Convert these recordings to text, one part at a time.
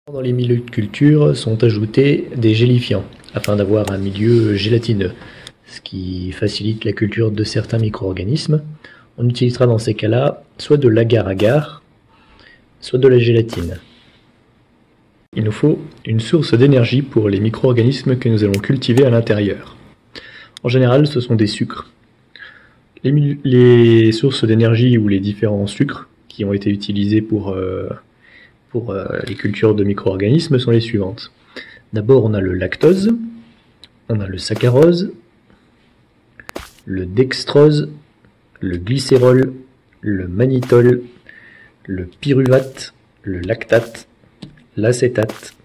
Dans les milieux de culture sont ajoutés des gélifiants, afin d'avoir un milieu gélatineux, ce qui facilite la culture de certains micro-organismes. On utilisera dans ces cas-là soit de l'agar-agar, soit de la gélatine. Il nous faut une source d'énergie pour les micro-organismes que nous allons cultiver à l'intérieur. En général, ce sont des sucres. Les sources d'énergie ou les différents sucres qui ont été utilisés pour les cultures de micro-organismes sont les suivantes. D'abord, on a le lactose, on a le saccharose, le dextrose, le glycérol, le mannitol, le pyruvate, le lactate, l'acétate,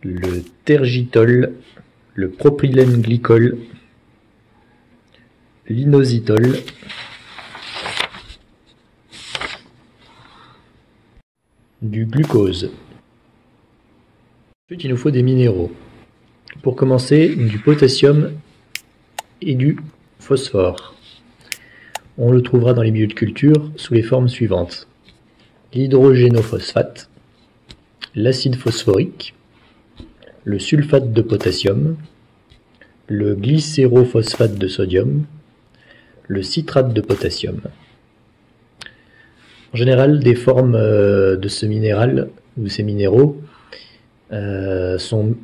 le tergitol, le propylène glycol, l'inositol, du glucose. Ensuite, il nous faut des minéraux. Pour commencer, du potassium et du phosphore. On le trouvera dans les milieux de culture sous les formes suivantes. L'hydrogénophosphate, l'acide phosphorique, le sulfate de potassium, le glycérophosphate de sodium, le citrate de potassium. En général, des formes de ce minéral ou ces minéraux sont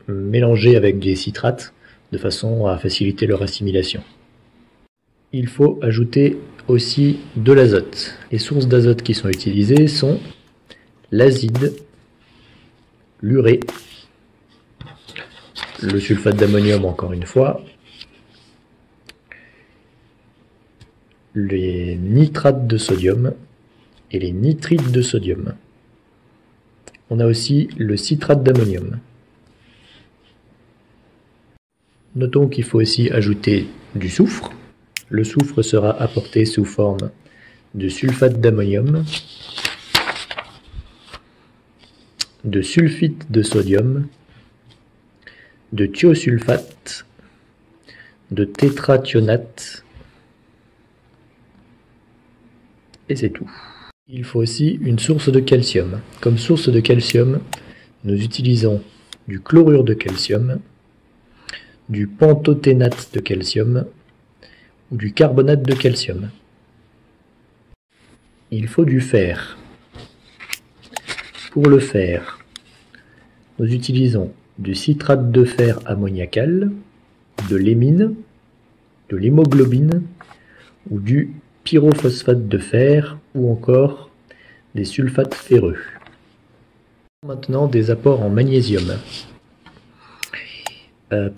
mélangés avec des citrates de façon à faciliter leur assimilation. Il faut ajouter aussi de l'azote. Les sources d'azote qui sont utilisées sont l'azide, l'urée, le sulfate d'ammonium encore une fois, les nitrates de sodium et les nitrites de sodium. On a aussi le citrate d'ammonium. Notons qu'il faut aussi ajouter du soufre. Le soufre sera apporté sous forme de sulfate d'ammonium, de sulfite de sodium, de thiosulfate, de tétrathionate, et c'est tout. Il faut aussi une source de calcium. Comme source de calcium, nous utilisons du chlorure de calcium, du pantothénate de calcium ou du carbonate de calcium. Il faut du fer. Pour le fer, nous utilisons du citrate de fer ammoniacal, de l'hémine, de l'hémoglobine ou du pyrophosphate de fer ou encore des sulfates ferreux. Maintenant, des apports en magnésium.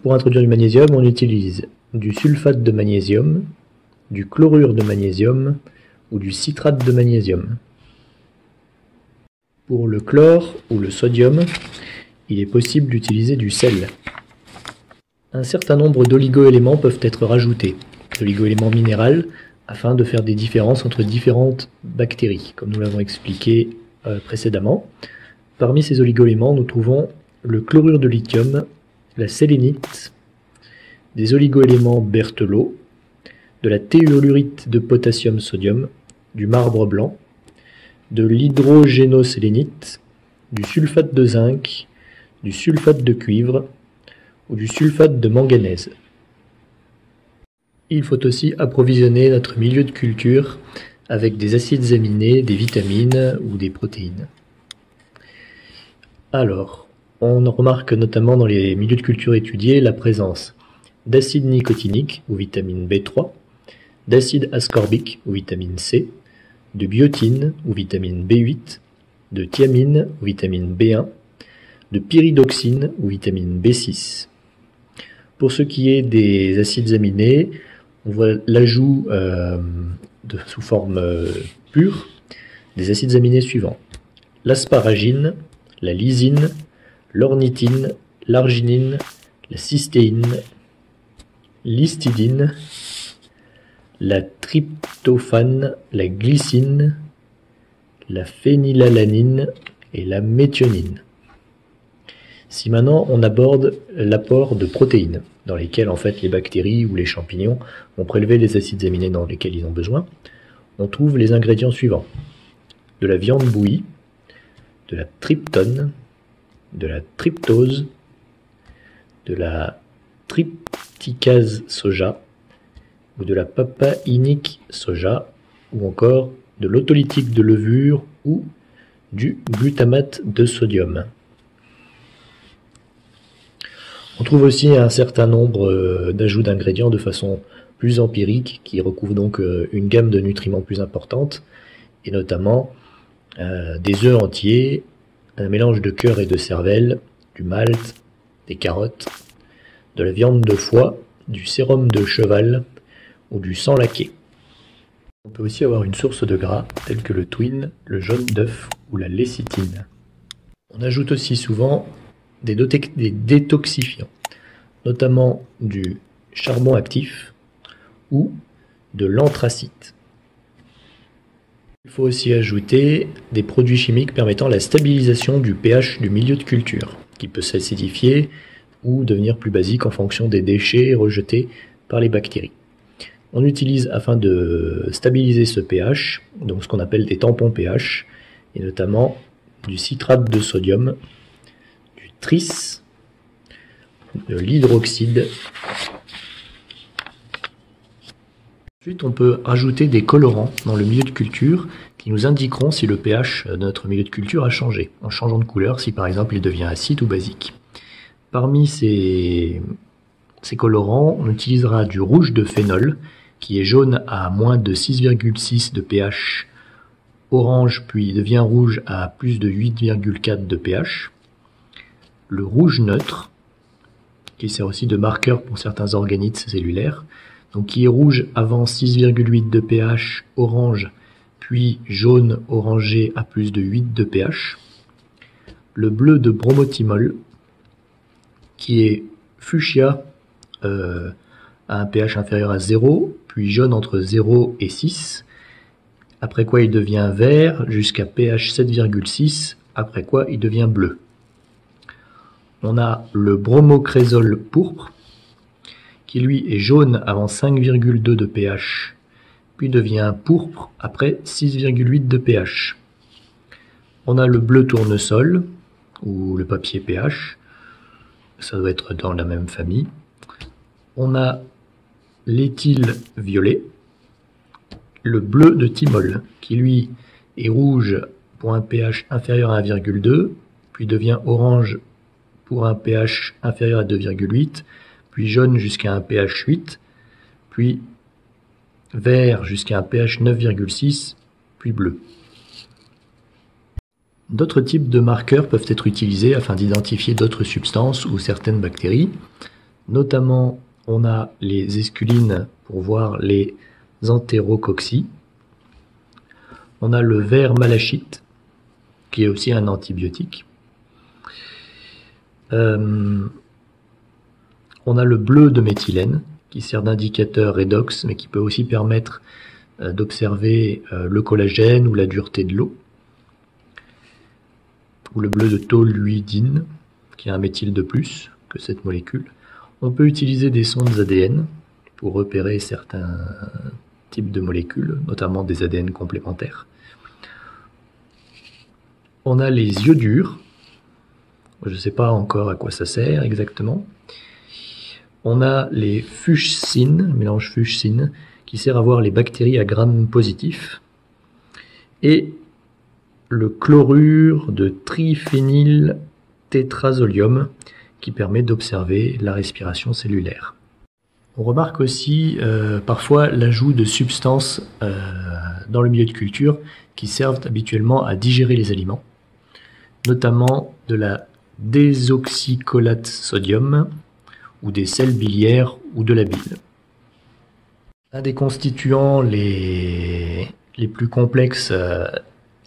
Pour introduire du magnésium, on utilise du sulfate de magnésium, du chlorure de magnésium ou du citrate de magnésium. Pour le chlore ou le sodium, il est possible d'utiliser du sel. Un certain nombre d'oligo-éléments peuvent être rajoutés, d'oligo-éléments minéraux, afin de faire des différences entre différentes bactéries, comme nous l'avons expliqué précédemment. Parmi ces oligo-éléments, nous trouvons le chlorure de lithium, la sélénite, des oligo-éléments Berthelot, de la tellurite de potassium-sodium, du marbre blanc, de l'hydrogénosélénite, du sulfate de zinc, du sulfate de cuivre ou du sulfate de manganèse. Il faut aussi approvisionner notre milieu de culture avec des acides aminés, des vitamines ou des protéines. Alors, on remarque notamment dans les milieux de culture étudiés la présence d'acide nicotinique ou vitamine B3, d'acide ascorbique ou vitamine C, de biotine ou vitamine B8, de thiamine ou vitamine B1, de pyridoxine ou vitamine B6. Pour ce qui est des acides aminés, on voit l'ajout sous forme pure des acides aminés suivants: l'asparagine, la lysine, l'ornithine, l'arginine, la cystéine, l'histidine, la tryptophane, la glycine, la phénylalanine et la méthionine. Si maintenant on aborde l'apport de protéines, dans lesquelles en fait les bactéries ou les champignons vont prélever les acides aminés dans lesquels ils ont besoin, on trouve les ingrédients suivants: de la viande bouillie, de la tryptone, de la tryptose, de la trypticase soja, ou de la papainique soja, ou encore de l'autolytique de levure ou du glutamate de sodium. On trouve aussi un certain nombre d'ajouts d'ingrédients de façon plus empirique qui recouvrent donc une gamme de nutriments plus importante, et notamment des œufs entiers, un mélange de cœur et de cervelle, du malt, des carottes, de la viande de foie, du sérum de cheval ou du sang laqué. On peut aussi avoir une source de gras telle que le twin, le jaune d'œuf ou la lécithine. On ajoute aussi souvent des détoxifiants, notamment du charbon actif ou de l'anthracite. Il faut aussi ajouter des produits chimiques permettant la stabilisation du pH du milieu de culture, qui peut s'acidifier ou devenir plus basique en fonction des déchets rejetés par les bactéries. On utilise afin de stabiliser ce pH, donc ce qu'on appelle des tampons pH, et notamment du citrate de sodium, du tris, de l'hydroxyde. Ensuite, on peut ajouter des colorants dans le milieu de culture qui nous indiqueront si le pH de notre milieu de culture a changé, en changeant de couleur si par exemple il devient acide ou basique. Parmi ces colorants, on utilisera du rouge de phénol, qui est jaune à moins de 6,6 de pH, orange puis devient rouge à plus de 8,4 de pH. Le rouge neutre, qui sert aussi de marqueur pour certains organites cellulaires, donc qui est rouge avant 6,8 de pH, orange, puis jaune orangé à plus de 8 de pH. Le bleu de bromothymol, qui est fuchsia à un pH inférieur à 0, puis jaune entre 0 et 6, après quoi il devient vert jusqu'à pH 7,6, après quoi il devient bleu. On a le bromocrésol pourpre, qui lui est jaune avant 5,2 de pH, puis devient pourpre après 6,8 de pH. On a le bleu tournesol, ou le papier pH, ça doit être dans la même famille. On a l'éthyle violet, le bleu de thymol, qui lui est rouge pour un pH inférieur à 1,2, puis devient orange pour un pH inférieur à 2,8, puis jaune jusqu'à un pH 8, puis vert jusqu'à un pH 9,6, puis bleu. D'autres types de marqueurs peuvent être utilisés afin d'identifier d'autres substances ou certaines bactéries. Notamment, on a les esculines pour voir les entérococci. On a le ver malachite, qui est aussi un antibiotique. On a le bleu de méthylène, qui sert d'indicateur redox, mais qui peut aussi permettre d'observer le collagène ou la dureté de l'eau. Ou le bleu de toluidine, qui a un méthyle de plus que cette molécule. On peut utiliser des sondes ADN pour repérer certains types de molécules, notamment des ADN complémentaires. On a les iodures. Je ne sais pas encore à quoi ça sert exactement. On a les fuchsines, mélange fuchsine, qui sert à voir les bactéries à gram positif. Et le chlorure de triphényltétrazolium, qui permet d'observer la respiration cellulaire. On remarque aussi parfois l'ajout de substances dans le milieu de culture qui servent habituellement à digérer les aliments, notamment de la désoxycholate sodium ou des sels biliaires ou de la bile. Un des constituants les plus complexes,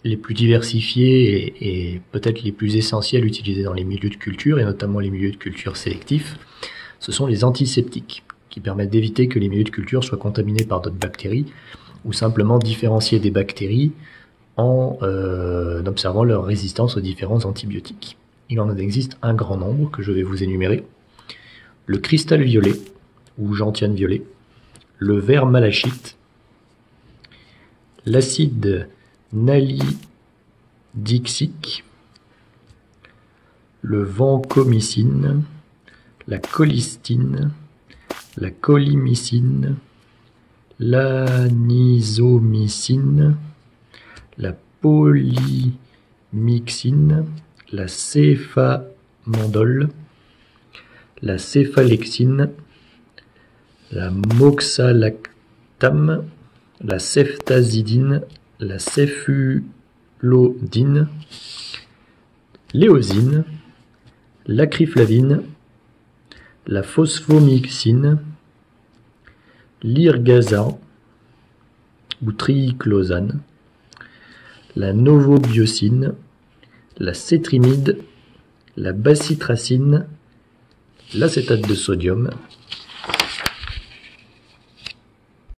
les plus diversifiés et peut-être les plus essentiels utilisés dans les milieux de culture, et notamment les milieux de culture sélectifs, ce sont les antiseptiques, qui permettent d'éviter que les milieux de culture soient contaminés par d'autres bactéries, ou simplement différencier des bactéries en observant leur résistance aux différents antibiotiques. Il en existe un grand nombre que je vais vous énumérer. Le cristal violet, ou gentiane violet, le ver malachite, l'acide nalidixique, le vancomycine, la colistine, la colimycine, l'anisomycine, la polymyxine, la céfamandole, la céphalexine, la moxalactame, la ceftazidine, la céphulodine, l'éosine, l'acriflavine, la phosphomyxine, l'irgazan ou triclosane, la novobiocine, la cétrimide, la bacitracine, l'acétate de sodium,